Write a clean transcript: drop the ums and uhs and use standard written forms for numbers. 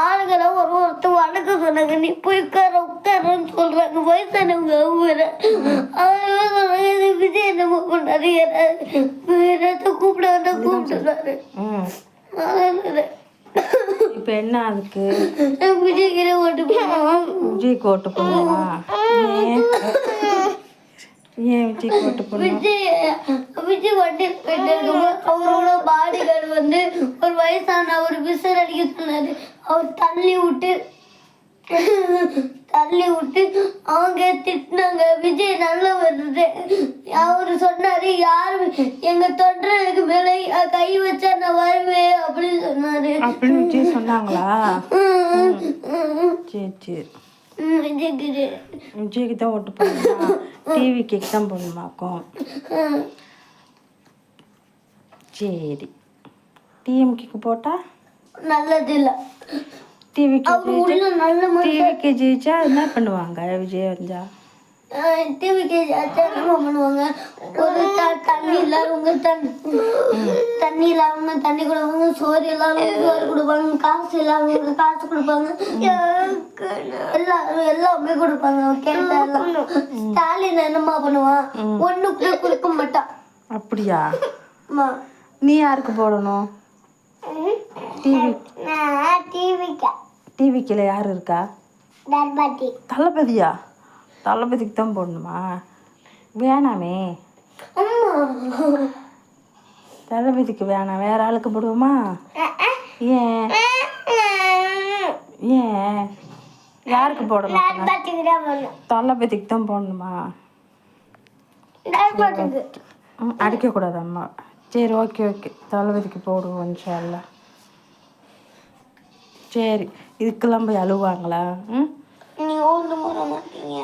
ஆளுங்களை ஒருத்தர் வணக்கம் சொன்னாங்க, நீ போய் உட்காரன்னு சொல்றாங்க. வயசானவங்க அவங்க சொல்றாங்க, விஜய் என்னமோ பண்ணாரு, யாராவது கூப்பிட வந்தா கூப்பிட்டுறாரு. இப்போ என்ன அதுக்கு விஜய்க்கு ஓட்டு போடுவோம். விஜய்க்கு ஓட்டு போடுவா? ஏன் விஜய்க்கு ஓட்டு போடுவோம்? விஜய் வண்டியில் போயிட்டு இருக்கும்போது அவரோட பாடி கார்டு வந்து ஒரு வயசான ஒரு விசில் அடிக்க சொன்னாரு. அவர் தள்ளி விட்டு அவங்க திட்டினாங்க. விஜய் நல்லா வருது. அவரு சொன்னாரு, யாரு எங்க தொண்டருக்கு மேல கை வச்சா நான் வருவேன் அப்படின்னு சொன்னாரு. அப்படின்னு விஜய் சொன்னாங்களா? சரி சரி, விஜய்க்கு தான் ஓட்டு போடணுமா? டிவிக்கு தான் போடணுமாக்கும்? சரி, டிஎம்கேக்கு போட்டா நல்லது இல்லை. டிவிக்கு ஜெயிச்சா என்ன பண்ணுவாங்க? விஜய் வந்தா டிவிக்கு என்ன பண்ணுவாங்க? ஒரு தண்ணி இல்லாதவங்க தண்ணி இல்லாதவங்க தண்ணி கொடுப்பாங்க, சோறு இல்லாதவங்க சோறு கொடுப்பாங்க, காசு இல்லாதவங்க காசு கொடுப்பாங்க, எல்லாமே கொடுப்பாங்க. கேட்டெல்லாம் ஸ்டாலின் என்னம்மா பண்ணுவான்? ஒண்ணுக்குள்ள கொடுக்க மாட்டான். அப்படியா? நீ யாருக்கு போடணும்? டிவிக்கில் யார் இருக்கா? தளபதியா? தளபதிக்கு தான் போடணுமா? வேணாமே, தளபதிக்கு வேணாம், வேற ஆளுக்கு போடுவோமா? ஏன் ஏன் யாருக்கு போடணும்? தளபதிக்கு தான் போடணுமா? அடிக்கக்கூடாது அம்மா. சரி, ஓகே ஓகே, தளபதிக்கு போடுவோம் இன்ஷா அல்லாஹ். சரி, இதுக்கெல்லாம் போய் அழுவாங்களா? நீ ஓட்டு போட மாட்டீங்க.